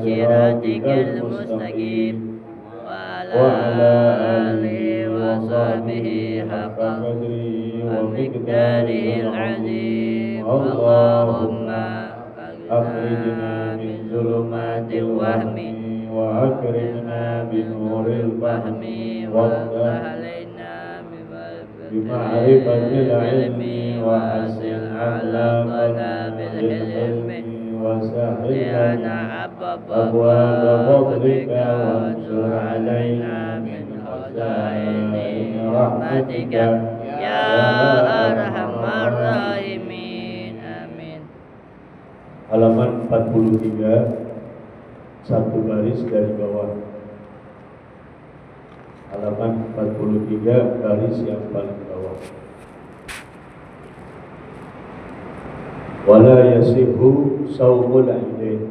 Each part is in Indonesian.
صراطك المستقيم وعلى آله وصحبه حق ومقداره العظيم اللهم أخرجنا من ظلمات الوهم وأكرمنا بنور الفهم وافتح علينا بمعرفة العلم وحسن أخلاقنا بالحلم وسهل لنا أبواب فضلك وانشر علينا من خزائن رحمتك يا أرحم الراحمين آمين. Halaman 43, satu baris dari bawah. Halaman 43, baris yang paling bawah. Wala yasihu saumul idain.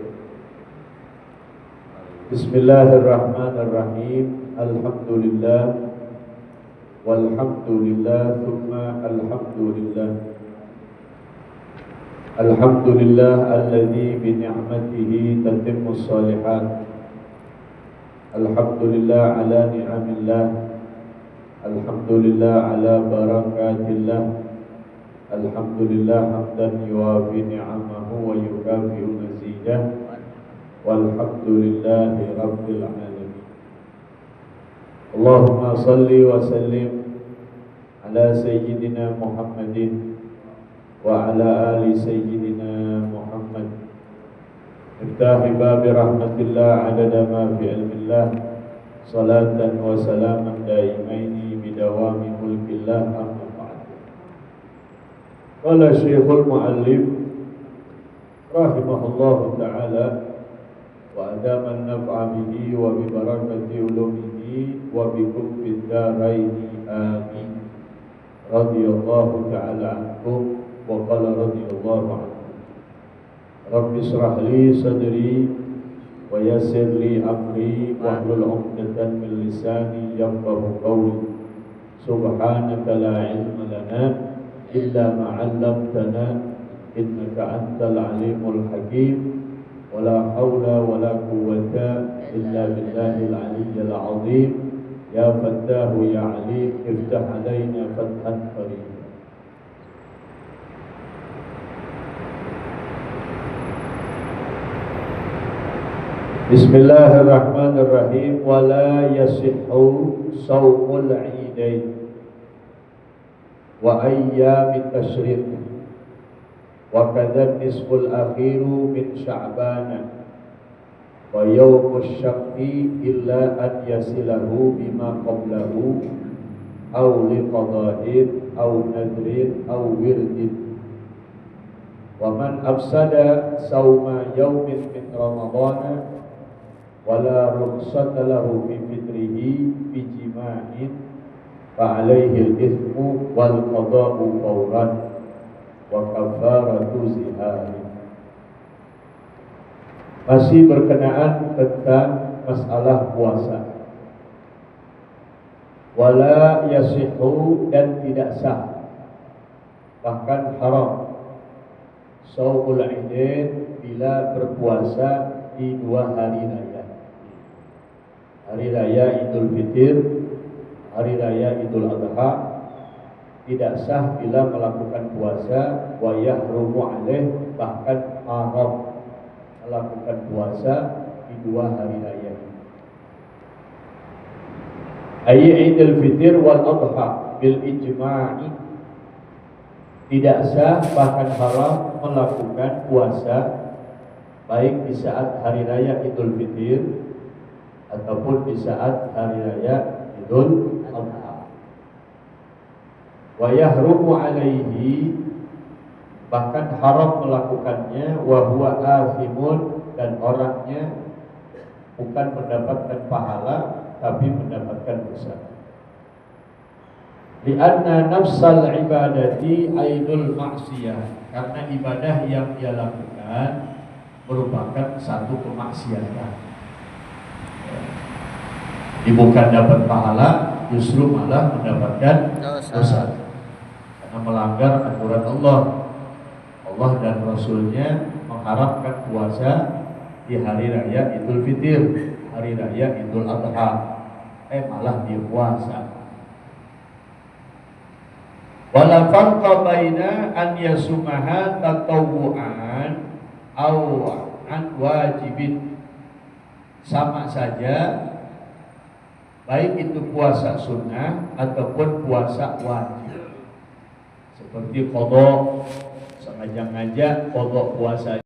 Bismillahirrahmanirrahim. Alhamdulillah walhamdulillah thumma alhamdulillah. Alhamdulillah alladzi bi ni'matihi tatimmus shalihat. Alhamdulillah ala ni'amillah. Alhamdulillah ala barakatillah. Alhamdulillah hamdan yuwafi ni'amahu wa yukafi'u mazidah. Walhamdulillahi rabbil alamin. Allahumma salli wa sallim ala sayyidina Muhammadin wa ala ali sayyidina Muhammad. Iftahi babi rahmatillah adada ma fi ilmillah. Salatan wa salaman daimaini bidawami mulkillah amma ba'd. Qala Syekhul Mu'allif rahimahullahu ta'ala wa adaman naf'a bihi wa bi barakati ulumihi wa bikum fid daraini amin. Radiyallahu ta'ala anhum wa qala radiyallahu anhu. Rabbi israh li sadri wa yassir li amri wahlul 'uqdatan min lisani yafqahu qawli. Subhanaka la ilma lana illa ma 'allamtana innaka antal alimul hakim. Wala haula wala quwwata illa billahil aliyyil azim. Ya Fattahu ya Alim iftah alaina fathan qarib. Bismillahirrahmanirrahim. Wala yasihhu saumul idain wa ayyamit tasyrik wa kadhan nisful akhiru min sya'bana wa yawmus syaqi illa an yasilahu bima qablahu aw liqada'in aw nadrin aw wirdin. Wa man afsada sawma yawmin min ramadana wala rukhsata lahu fi fitrihi bi jima'in fa alaihi al-ithmu wal qada'u fawran wa kafaratu zihari. Masih berkenaan tentang masalah puasa. Wala yasihu, dan tidak sah, bahkan haram, shaumul idain bila berpuasa di dua hari raya. Hari raya Idul Fitri, hari raya Idul Adha. Tidak sah bila melakukan puasa. Wa yahrumu alaih, bahkan haram melakukan puasa di dua hari raya. Ayy Idul Fitri wal Adha bil ijma'i. Tidak sah bahkan haram melakukan puasa baik di saat hari raya Idul Fitri ataupun di saat hari raya Idul Adha. Wa yahrumu alaihi, bahkan haram melakukannya, wa huwa athimun, dan orangnya bukan mendapatkan pahala tapi mendapatkan dosa. Lianna nafsal ibadati ainul maksiyah, karena ibadah yang dia lakukan merupakan satu kemaksiatan. Bukan dapat pahala, justru malah mendapatkan dosa. Karena melanggar aturan Allah. Allah dan Rasulnya mengharapkan puasa di hari raya Idul Fitri, hari raya Idul Adha, malah dia puasa. Wala farqa baina an yasumaha tatawu'an aw an wajibin. Sama saja baik itu puasa sunnah ataupun puasa wajib. Seperti qadha, sengaja-ngaja qadha puasa.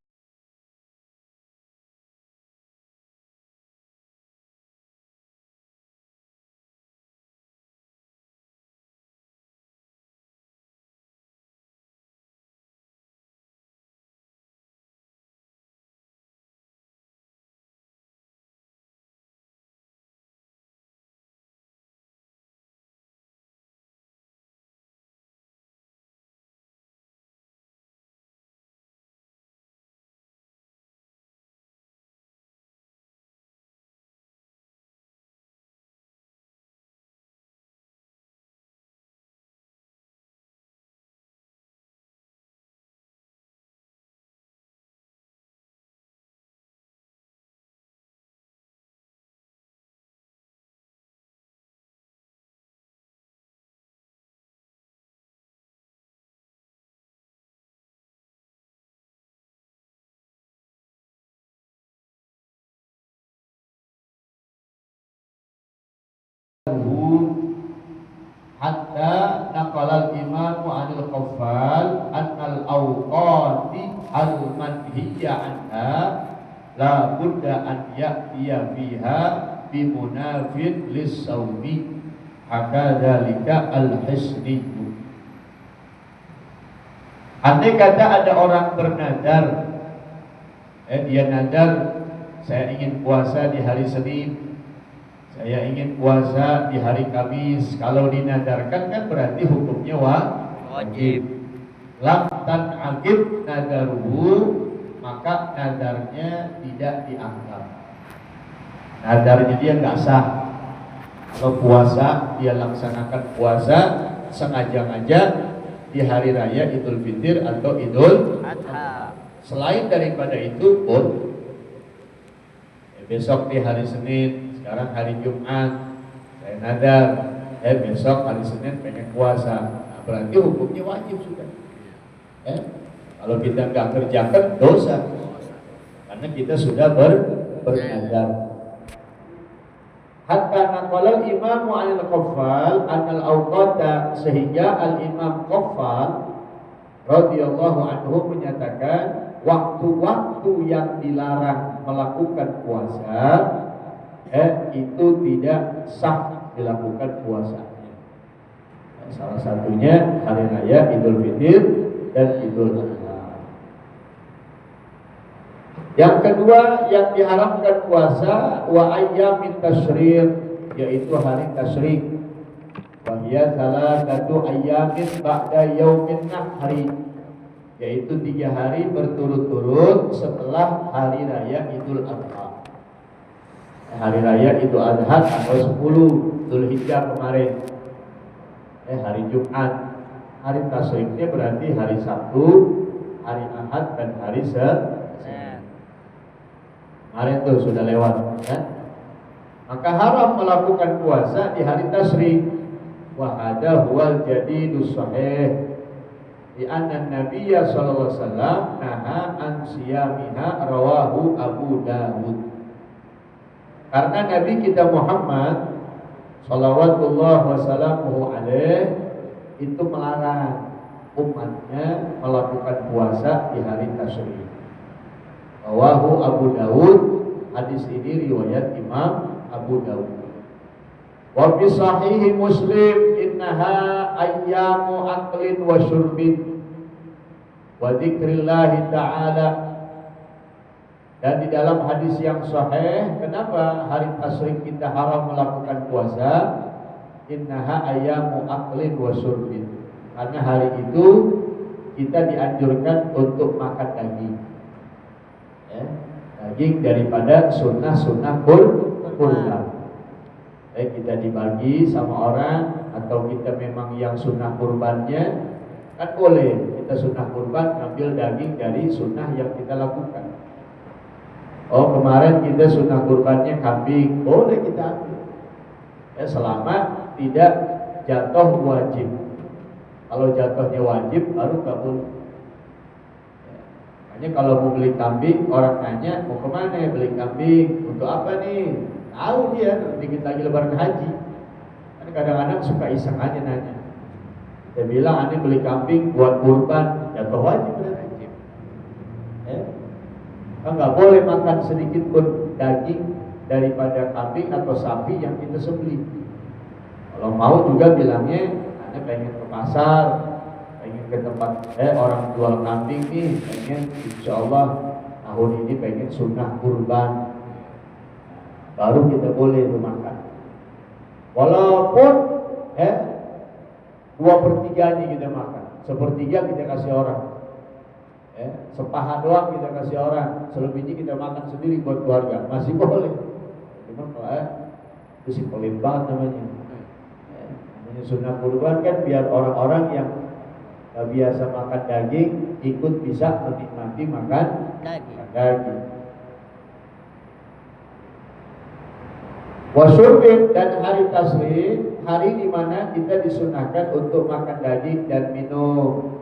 Hatta naqalal imamu anil qaffal annal awqati al manhiya anha la budda an ya'tiya fiha bimunafid lis-sawmi hakadzalika al-hisni. Andai kata ada orang bernadar, dia nadar, saya ingin puasa di hari Senin, saya ingin puasa di hari Kamis. Kalau dinadarkan kan berarti hukumnya wajib. Lam tan'aqid nadaruhu, maka nadarnya tidak dianggap. Nadarnya dia nggak sah. Kalau puasa dia laksanakan puasa sengaja-ngaja di hari raya Idul Fitri atau Idul Adha. Selain daripada itu pun besok di hari Senin, sekarang hari Jumat, saya nadar, besok hari Senin pengen puasa. Nah, berarti hukumnya wajib sudah. Kalau kita nggak kerjakan dosa, karena kita sudah bernadar. Hatta naqala al-imamu 'anil qaffal anal awqata, sehingga al-imam Qaffal radhiyallahu anhu menyatakan waktu-waktu yang dilarang melakukan puasa itu tidak sah dilakukan puasanya. Salah satunya hari raya Idul Fitri dan Idul Adha. Yang kedua yang diharamkan puasa wa ayyamin tasyrik, yaitu hari tasyrik. Wa hiya salasatu ayyamin ba'da yaumin nahri, yaitu 3 hari berturut-turut setelah hari raya Idul Adha. Hari raya Idul Adha tanggal 10 Dzulhijjah kemarin, hari Jumat. Hari tasyriknya berarti hari Sabtu, hari Ahad dan hari Senin. Kemarin itu sudah lewat, ya? Maka haram melakukan puasa di hari tasyrik. Wa hadza huwal jadidus sahih. Di anna Nabiyya sallallahu alaihi wasallam naha an siyamiha, rawahu Abu Dawud. Karena Nabi kita Muhammad sallallahu wasallamu alaih itu melarang umatnya melakukan puasa di hari tasyrik. Rawahu Abu Dawud. Hadis ini riwayat Imam Abu Dawud. Wa fi sahihi Muslim innaha ayyamu aklin wa syurbin wa dzikrillah ta'ala. Dan di dalam hadis yang sahih, kenapa hari tasyrik kita haram melakukan puasa? Innaha ayyamu aklin wa syurbin. Karena hari itu kita dianjurkan untuk makan daging. Daging daripada sunnah-sunnah kurban. Kita dibagi sama orang, atau kita memang yang sunnah kurbannya, kan boleh kita sunnah kurban ngambil daging dari sunnah yang kita lakukan. Oh kemarin kita sunnah kurbannya kambing, boleh kita ambil. Ya selama tidak jatuh wajib. Kalau jatuhnya wajib baru nggak boleh. Ya. Makanya kalau mau beli kambing, orang nanya mau kemana beli kambing, untuk apa nih? Tahu dia, dikit lagi lebaran haji. Kan kadang-kadang suka iseng aja nanya. Dia bilang aneh beli kambing buat kurban, jatuh wajib berarti. Ya. Kan nggak boleh makan sedikit pun daging daripada kambing atau sapi yang kita sembelih. Kalau mau juga bilangnya, aneh pengen ke pasar, pengen ke tempat orang jual kambing nih, pengen insya Allah tahun ini pengen sunnah kurban, baru kita boleh makan. Walaupun 2/3-nya kita makan, 1/3 kita kasih orang, sepaha doang kita kasih orang, selebihnya kita makan sendiri buat keluarga, masih boleh. Cuma itu sih pelit banget namanya. Namanya sunnah kurban kan biar orang-orang yang biasa makan daging ikut bisa menikmati makan daging. Wasyurbin, dan hari tasrik, hari di mana kita disunahkan untuk makan daging dan minum.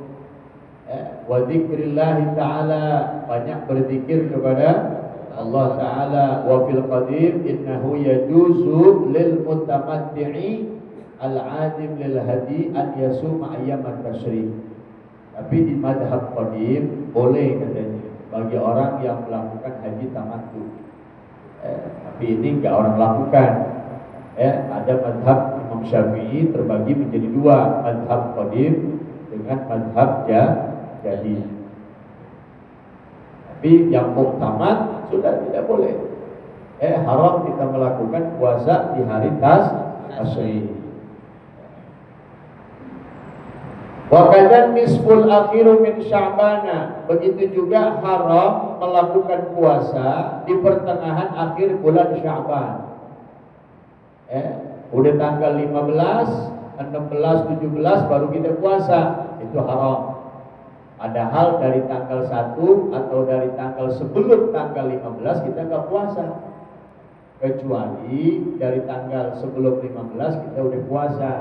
Wa dzikrillahi ta'ala, banyak berzikir kepada Allah Ta'ala. Wa fil qadim innahu yajuzu lil mutamatti'i al-adim lil hadi an yasuma ayyam at-tasyrik. Tapi di madhab qadim boleh katanya bagi orang yang melakukan haji tamattu. Tapi ini enggak orang lakukan. Ada madhab Imam Syafi'i terbagi menjadi dua, madhab qadim dengan madhab jadi. Tapi yang muktamad sudah tidak boleh. Haram kita melakukan puasa di hari tasyrik. Wa kadzan nisful akhiru min Sya'bana, begitu juga haram melakukan puasa di pertengahan akhir bulan Sya'ban. Udah tanggal 15, 16, 17 baru kita puasa, itu haram. Padahal dari tanggal 1 atau dari tanggal sebelum tanggal 15 kita nggak puasa. Kecuali dari tanggal sebelum 15 kita udah puasa.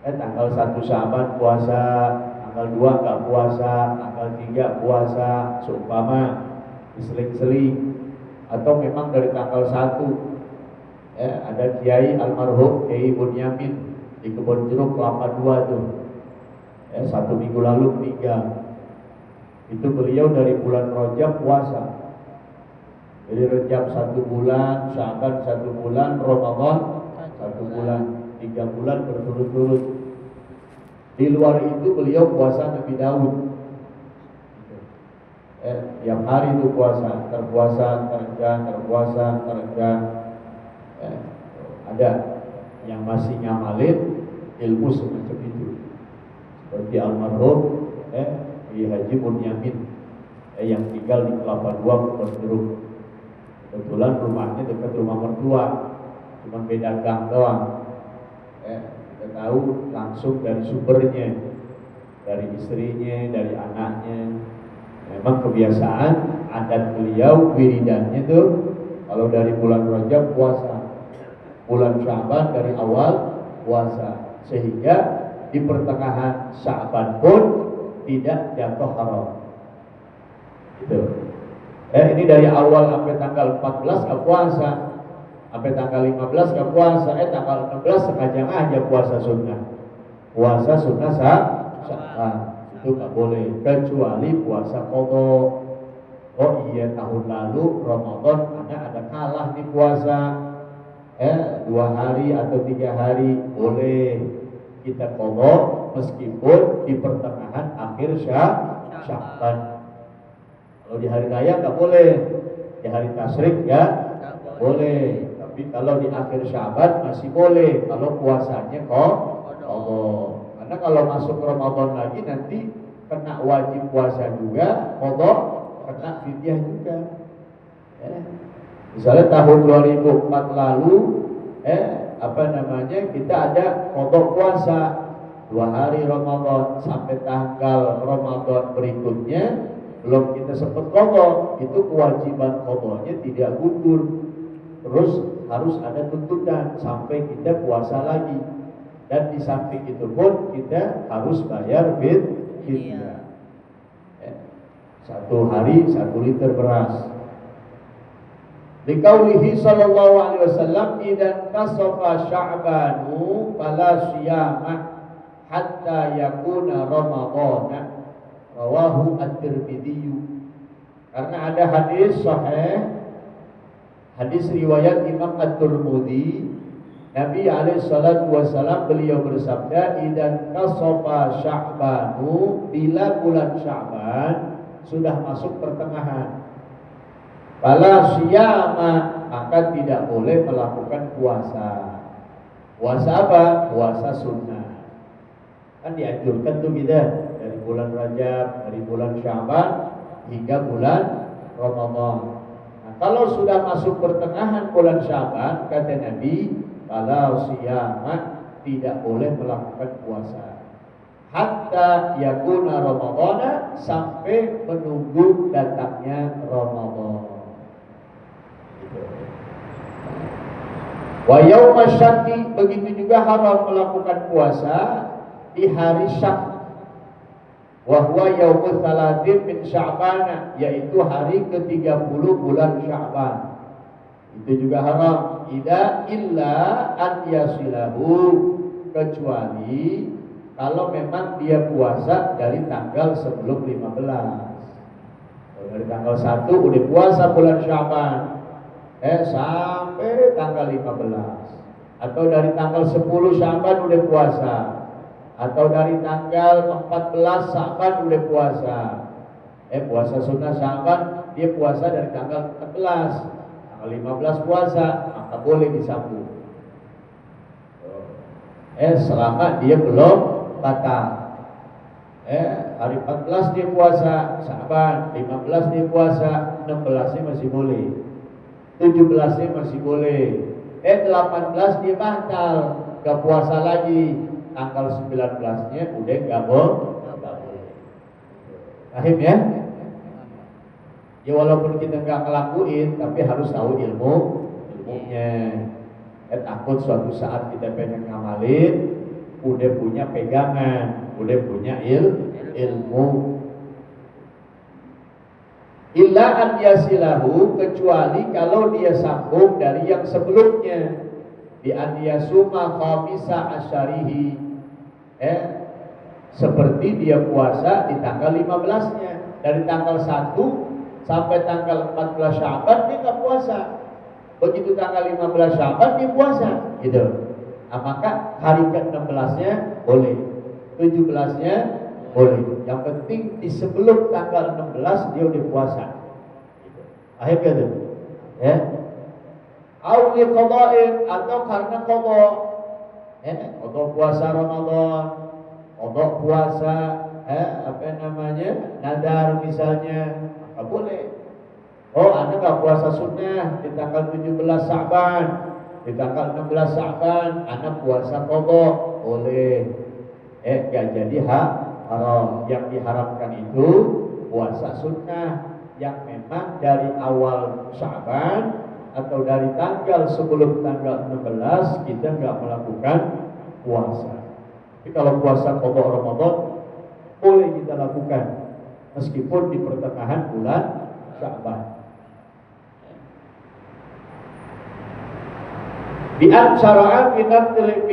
Tanggal 1 Sya'ban puasa, tanggal 2 nggak puasa, tanggal 3 puasa, seumpama diseling-seling. Atau memang dari tanggal 1, ada Kiai almarhum Kiai Bunyamin di Kebon Jeruk Kelapa 2 tuh, 1 minggu lalu meninggal. Itu beliau dari bulan Rajab puasa. Jadi Rajab 1 bulan, Sya'ban 1 bulan, Ramadan 1 bulan, 3 bulan berturut-turut. Di luar itu beliau puasa Nabi Daud. Tiap hari itu puasa, terpuasa, terenggang. Ada yang masih ngamalin ilmu semacam itu. Seperti almarhum Kiai Haji Bunyamin yang tinggal di Kelapa 2 Kebon Jeruk. Kebetulan rumahnya dekat rumah mertua, cuma beda gang doang. Kita tahu langsung dari sumbernya, dari istrinya, dari anaknya. Memang kebiasaan adat beliau wiridannya tuh kalau dari bulan Rajab puasa, bulan Sya'ban dari awal puasa, sehingga di pertengahan Sya'ban pun tidak jatuh haram. Gitu. Ini dari awal sampai tanggal 14 nggak puasa, sampai tanggal 15 nggak puasa, tanggal 16 sengaja aja puasa sunnah. Puasa sunnah Sya'ban itu nggak boleh, kecuali puasa qadha. Oh iya, tahun lalu Ramadan ada kalah di puasa 2 hari atau 3 hari, boleh kita qadha meskipun di pertengahan akhir Sya'ban. Kalau di hari raya nggak boleh, di hari tasyrik ya boleh. Tapi kalau di akhir Sya'ban masih boleh kalau puasanya qadha. Karena kalau masuk Ramadan lagi nanti kena wajib puasa juga, qadha, kena fidyah juga. Misalnya tahun 2004 lalu kita ada qadha puasa 2 hari Ramadan sampai tanggal Ramadan berikutnya belum kita sempat qadha, itu kewajiban qadhanya tidak gugur. Terus harus ada tuntutan sampai kita puasa lagi. Dan di samping itu pun kita harus bayar fidyah. Satu hari 1 liter beras. Liqaulihi sallallahu alaihi wasallam, idan tasafa sya'banu fala siyama hatta yakuna ramadhana, rawahu at-Tirmidzi. Karena ada hadis sahih, hadis riwayat Imam At-Tirmidzi, Nabi alaihi salatu wasallam beliau bersabda, idan tasafa sya'banu, bila bulan Sya'ban sudah masuk pertengahan, fala siyama, maka tidak boleh melakukan puasa. Puasa apa? Puasa sunnah. Kan dianjurkan tuh kita dari bulan Rajab, dari bulan Sya'ban hingga bulan Ramadan. Nah, kalau sudah masuk pertengahan bulan Sya'ban, kata Nabi, fala siyama, tidak boleh melakukan puasa. Hatta yakuna Ramadhana, sampai menunggu datangnya Ramadan. Wa yauma syakki, begitu juga haram melakukan puasa di hari syak. Wa huwa yaumul thalathin min Sya'ban, yaitu hari ke-30 bulan Sya'ban. Itu juga haram. Illa an yasilahu, kecuali kalau memang dia puasa dari tanggal sebelum 15. Kalau dari tanggal 1 udah puasa bulan Sya'ban, sampai tanggal 15, atau dari tanggal 10 Sya'ban udah puasa, atau dari tanggal 14 Sya'ban udah puasa. Puasa sunnah Sya'ban dia puasa dari tanggal 14, tanggal 15 puasa, maka boleh disambung. Selama dia belum batal. Hari 14 dia puasa Sya'ban, 15 dia puasa, 16-nya masih boleh, 17-nya masih boleh. 18 dia batal, gak puasa lagi. Tanggal 19-nya udah gak boleh. Paham ya? Ya walaupun kita gak ngelakuin, tapi harus tahu ilmunya. Takut suatu saat kita pengen ngamalin, udah punya pegangan, udah punya ilmu. Illa an yasilahu, kecuali kalau dia sambung dari yang sebelumnya. Bi an yasuma khamisa asyarihi, seperti dia puasa di tanggal 15-nya. Dari tanggal 1 sampai tanggal 14 Sya'ban dia gak puasa. Begitu tanggal 15 Sya'ban dia puasa, gitu. Nah, maka hari ke-16-nya boleh, 17-nya boleh. Yang penting di sebelum tanggal 16 dia udah puasa. Gitu. Akhirnya tuh, ya. Auli qada'in, atau karena qadha. Qadha puasa Ramadan, qadha puasa nadar misalnya, maka boleh. Anda gak puasa sunnah di tanggal 17 Sya'ban, di tanggal 16 Sya'ban Anda puasa qadha, boleh. Gak jadi haram. Yang diharamkan itu puasa sunnah yang memang dari awal Sya'ban atau dari tanggal sebelum tanggal 16 kita gak melakukan puasa. Tapi kalau puasa qadha Ramadan boleh kita lakukan meskipun di pertengahan bulan Sya'ban. Bi an syara'a fi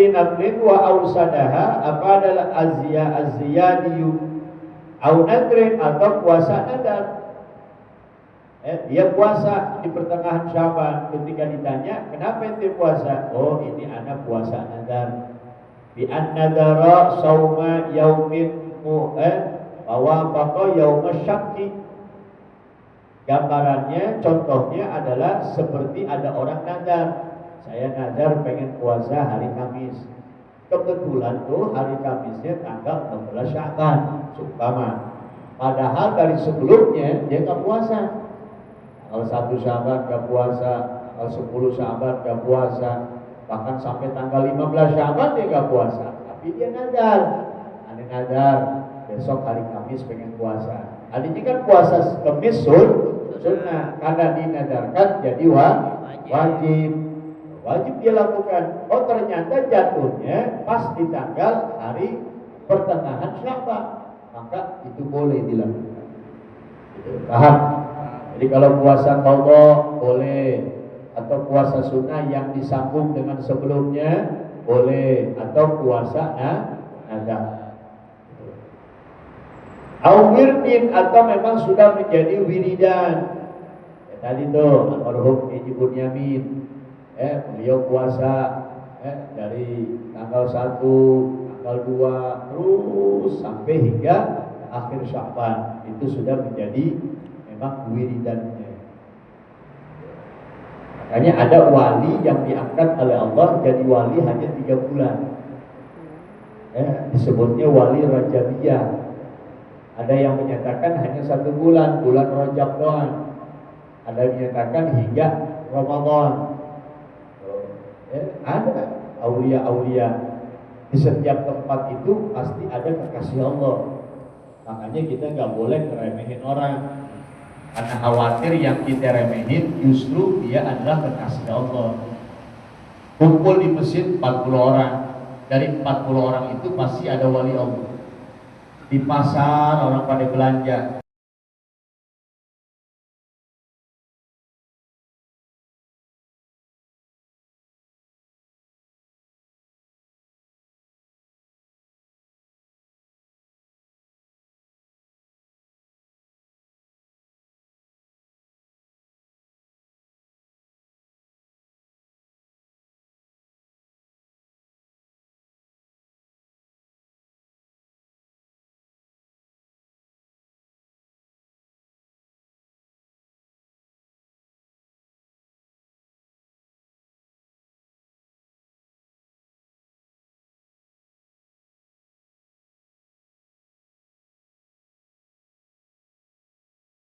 nadrin wa awsadaha, apa adalah az-ziyadiyu au nadrin, atau puasa nadar. Dia puasa di pertengahan Sya'ban. Ketika ditanya, kenapa ente puasa? Oh, ini anak puasa nadar. Bi an nadara sauma yaumin wa baqa yaumash syakki. Gambarannya, contohnya adalah seperti ada orang nadar. Saya nadar pengen puasa hari Kamis. Kebetulan tuh hari Kamisnya tanggal 16 Sya'ban, seumpama. Padahal dari sebelumnya dia gak puasa. Tanggal 1 Sya'ban gak puasa, tanggal 10 Sya'ban gak puasa, bahkan sampai tanggal 15 Sya'ban dia gak puasa. Tapi dia nadar. Ada nadar, besok hari Kamis pengen puasa. Artinya kan puasa Kemis sunnah, karena dinadarkan jadi wajib. Wajib dia lakukan. Oh ternyata jatuhnya pas di tanggal hari pertengahan Sya'ban, maka itu boleh dilakukan. Paham? Jadi kalau puasa qadha boleh, atau puasa sunnah yang disambung dengan sebelumnya boleh, atau puasa nadar. Wirdin, atau memang sudah menjadi wiridan. Ya, tadi tuh almarhum Haji Bunyamin, beliau puasa dari tanggal 1, tanggal 2 terus sampai hingga akhir Sya'ban. Itu sudah menjadi memang wiridannya. Makanya ada wali yang diangkat oleh Allah jadi wali hanya 3 bulan. Disebutnya wali Rajabiyah. Ada yang menyatakan hanya 1 bulan, bulan Rajab doang. Ada yang menyatakan hingga Ramadan. Ada aulia-aulia di setiap tempat itu pasti ada kekasih Allah. Makanya kita nggak boleh ngeremehin orang, karena khawatir yang kita remehin justru dia adalah kekasih Allah. Kumpul di masjid 40 orang, dari 40 orang itu pasti ada wali Allah. Di pasar orang pada belanja,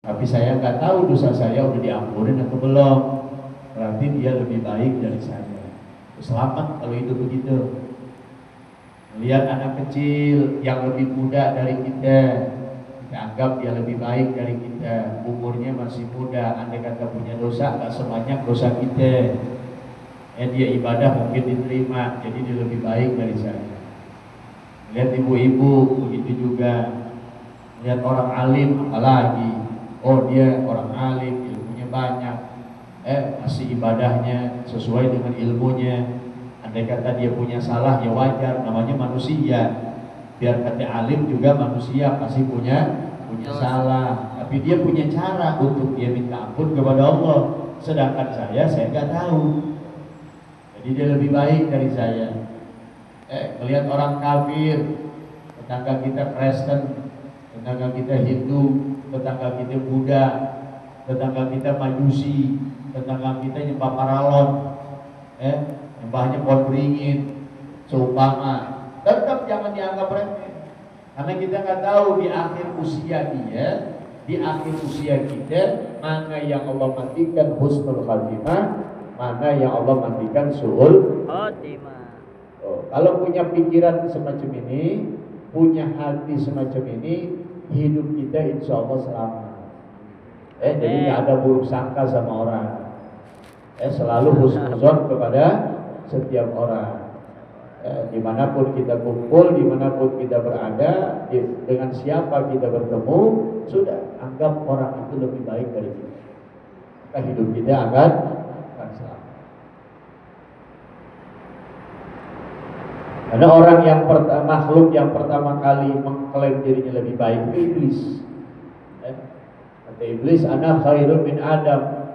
tapi saya nggak tahu dosa saya udah diampunin atau belum. Berarti dia lebih baik dari saya. Selamat kalau itu begitu. Lihat anak kecil yang lebih muda dari kita anggap dia lebih baik dari kita. Umurnya masih muda, andai kata punya dosa nggak sebanyak dosa kita. Dia ibadah mungkin diterima, jadi dia lebih baik dari saya. Lihat ibu-ibu begitu juga. Lihat orang alim apalagi. Oh dia orang alim, ilmunya banyak, masih ibadahnya sesuai dengan ilmunya. Andai kata dia punya salah ya wajar, namanya manusia. Biar kata alim juga manusia pasti punya salah. Tapi dia punya cara untuk dia minta ampun kepada Allah. Sedangkan saya nggak tahu. Jadi dia lebih baik dari saya. Melihat orang kafir, tetangga kita Kristen, tetangga kita Hindu, tetangga kita Buddha, tetangga kita Majusi, tetangga kita nyembah paralon, nyembahnya pohon beringin, seumpama, tetap jangan dianggap remeh, karena kita nggak tahu di akhir usia dia, di akhir usia kita, mana yang Allah matikan husnul khatimah, mana yang Allah matikan su'ul khatimah. Kalau punya pikiran semacam ini, punya hati semacam ini, hidup kita insya Allah selamat. Jadi nggak ada buruk sangka sama orang. Selalu husnuzon kepada setiap orang. Dimanapun kita kumpul, dimanapun kita berada, dengan siapa kita bertemu, sudah anggap orang itu lebih baik dari kita. Maka hidup kita akan selamat. Karena orang yang makhluk yang pertama kali mengklaim dirinya lebih baik itu iblis. Kata iblis, ana khairun min Adam,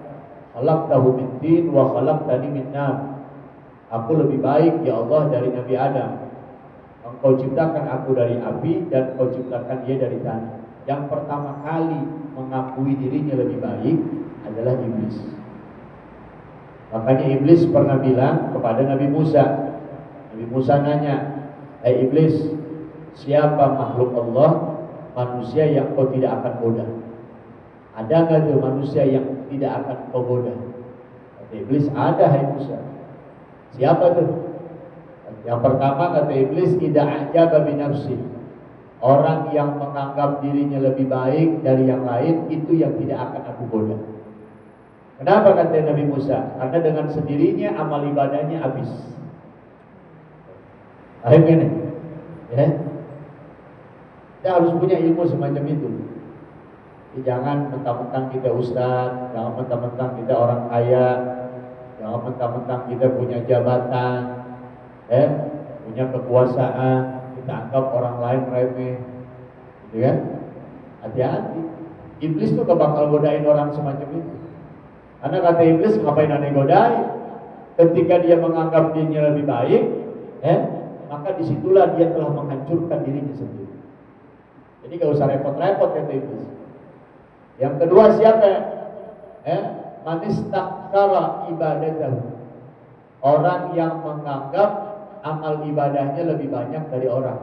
khalaqtahu min tin wa khalaqtani min nar. Aku lebih baik ya Allah dari Nabi Adam. Engkau ciptakan aku dari api dan engkau ciptakan dia dari tanah. Yang pertama kali mengakui dirinya lebih baik adalah iblis. Makanya iblis pernah bilang kepada Nabi Musa. Nabi Musa nanya, iblis, siapa makhluk Allah, manusia yang kau tidak akan goda? Ada nggak tuh manusia yang tidak akan kau goda? Kata iblis, ada hai Musa. Siapa tuh? Yang pertama kata iblis, idza ajaba bi nafsi. Orang yang menganggap dirinya lebih baik dari yang lain, itu yang tidak akan aku goda. Kenapa kata Nabi Musa? Karena dengan sendirinya amal ibadahnya habis. Akhirnya nih, ya, kita harus punya ilmu semacam itu. Jangan mentang-mentang kita ustaz, jangan mentang-mentang kita orang kaya, jangan mentang-mentang kita punya jabatan, punya kekuasaan, kita anggap orang lain remeh, gitu kan? Hati-hati. Iblis tuh gak bakal godain orang semacam itu. Karena kata iblis, ngapain aneh godain? Ketika dia menganggap dirinya lebih baik, maka disitulah dia telah menghancurkan dirinya sendiri. Jadi gak usah repot-repot kata iblis. Yang kedua siapa? Manistakara ibadatahu. Orang yang menganggap amal ibadahnya lebih banyak dari orang.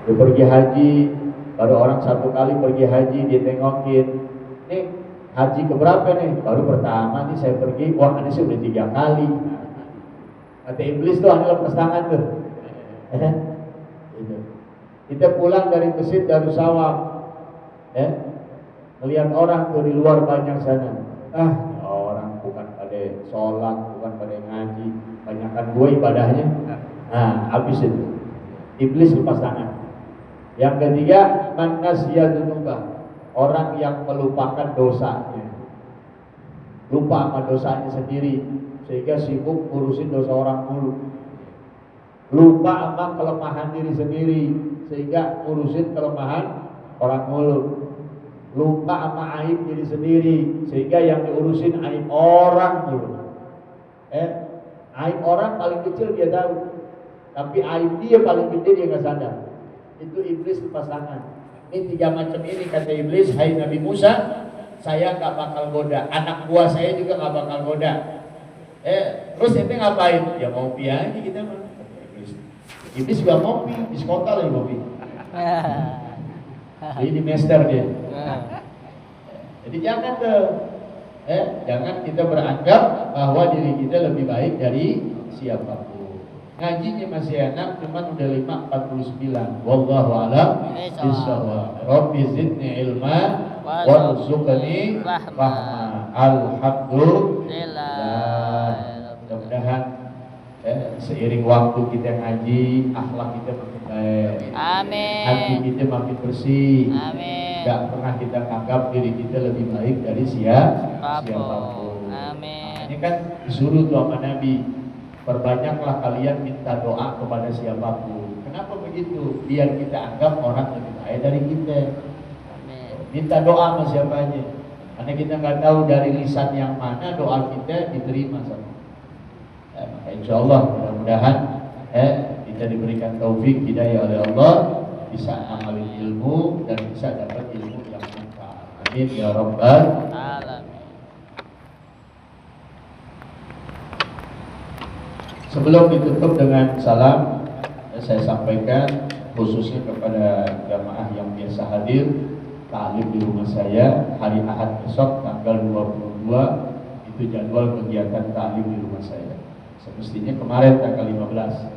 Dia pergi haji, baru orang satu kali pergi haji dia tengokin. Nih haji keberapa nih? Baru pertama nih saya pergi. Wah ini sudah 3 kali. Kata iblis tuh adalah lepas tangan tuh. Kita pulang dari Masjid Darussalam, melihat orang tuh di luar banyak sana. Orang bukan pada sholat, bukan pada ngaji, banyakkan gue ibadahnya. Habis itu iblis lepas tangan. Yang ketiga, man-nasiyadunubah, orang yang melupakan dosanya, lupa sama dosanya sendiri, sehingga sibuk ngurusin dosa orang dulu. Lupa sama kelemahan diri sendiri, sehingga ngurusin kelemahan orang mulu. Lupa sama aib diri sendiri, sehingga yang diurusin aib orang dulu. Aib orang paling kecil dia tahu, tapi aib dia paling gede dia nggak sadar. Itu iblis lepas tangan. Ini 3 macam ini kata iblis, hai Nabi Musa, saya nggak bakal goda, anak buah saya juga nggak bakal goda. Terus ini ngapain? Ya ngopi aja kita mah. Iblis juga ngopi, di sekolah lagi ngopi. Ini master dia. Jadi jangan tuh, jangan kita beranggap bahwa diri kita lebih baik dari siapapun. Ngajinya masih enak, cuman udah 5:49. Wallahu a'lam bishawab. Rabbi zidni ilma warzuqni rahmah. Alhamdulillah. Mudah-mudahan seiring waktu kita ngaji, akhlak kita makin baik. Amin. Hati kita makin bersih. Amin. Gak pernah kita anggap diri kita lebih baik dari siapapun. Amin. Ini kan disuruh tuh sama Nabi, perbanyaklah kalian minta doa kepada siapapun. Kenapa begitu? Biar kita anggap orang lebih baik dari kita. Amin. Minta doa sama siapa aja, karena kita nggak tahu dari lisan yang mana doa kita diterima sama. Maka insya Allah mudah-mudahan kita diberikan taufik hidayah oleh Allah, bisa amalin ilmu dan bisa dapat ilmu yang manfaat. Amin ya rabbal alamin. Sebelum ditutup dengan salam, saya sampaikan khususnya kepada jamaah yang biasa hadir ta'lim di rumah saya hari Ahad besok tanggal 22, itu jadwal kegiatan ta'lim di rumah saya. Semestinya kemarin tanggal 15,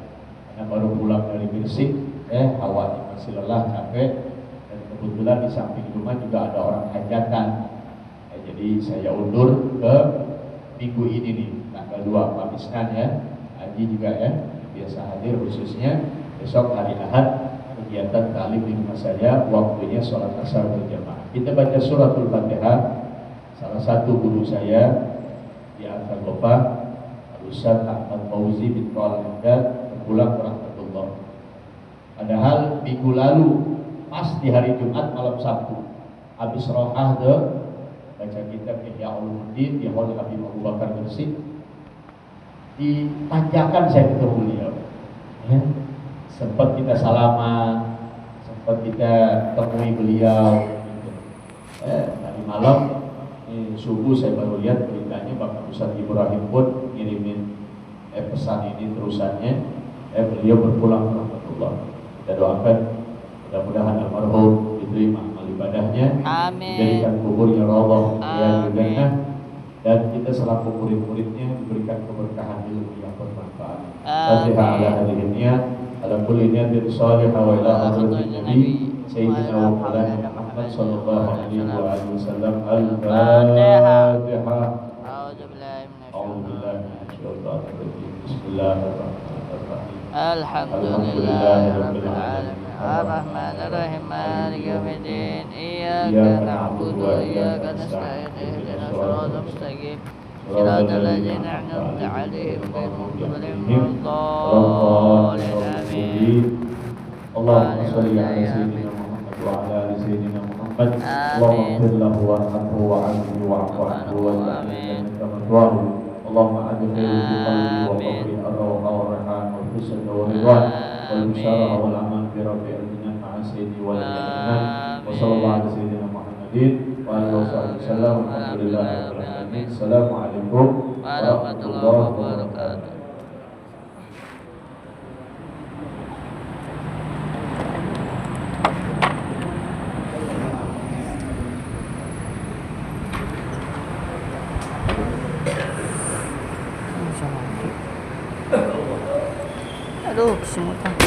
karena baru pulang dari Gresik, hawanya masih lelah, capek, dan kebetulan di samping rumah juga ada orang hajatan. Jadi saya undur ke minggu ini nih, tanggal 2 Pak Isnan ya. Haji juga biasa hadir, khususnya besok hari Ahad kegiatan ta'lim di rumah saya, waktunya sholat asar berjamaah. Kita baca suratul Fatihah. Salah satu guru saya di Al-Ghafar, Ustaz Ahmad Fauzi bin Al-Haddad, berpulang ke rahmatullah. Padahal minggu lalu pas di hari Jumat malam Sabtu, habis rohah baca kitab Ihya Ulumuddin di Hall Habib Abu Bakar Gresik, ditanjakan saya ketemu beliau. Sempat kita salaman, sempat kita temui beliau. Tadi malam subuh saya baru lihat beritanya, Bapak Ustaz Ibrahim pun ngirimin pesan ini terusannya. Beliau berpulang ke rahmatullah. Kita doakan mudah-mudahan almarhum diterima amal ibadahnya, dijadikan kuburnya rawdah ya jannah, dan kita selaku murid-muridnya diberikan keberkahan ilmu yang bermanfaat. Fatihah ala hadirin niyat. على كل نية صالحة وإلى حضرة النبي سيدنا ومولانا محمد صلى الله عليه وآله وسلم. الفاتحة. أعوذ بالله من أعوذ بالله من الشيطان الرجيم. بسم الله الرحمن الرحيم. الحمد لله رب العالمين الرحمن الرحيم مالك يوم الدين إياك نعبد وإياك نستعين اهدنا الصراط المستقيم صراط الذين أنعمت عليهم غير المغضوب عليهم ولا الضالين آمين. اللهم صل على سيدنا محمد وعلى آل سيدنا محمد. اللهم اغفر له وارحمه وعافه واعف عنه واجعله كما تواه. اللهم أدخله في قلبي وقبري الروح والريحان والحسن والرضوان والبشارة والأمان برفع الجنان مع سيدي والجنان. وصلى الله على سيدنا محمد وآله وصحبه وسلم. الحمد لله رب العالمين. السلام عليكم ورحمة الله وبركاته. Aduh, kesemutan.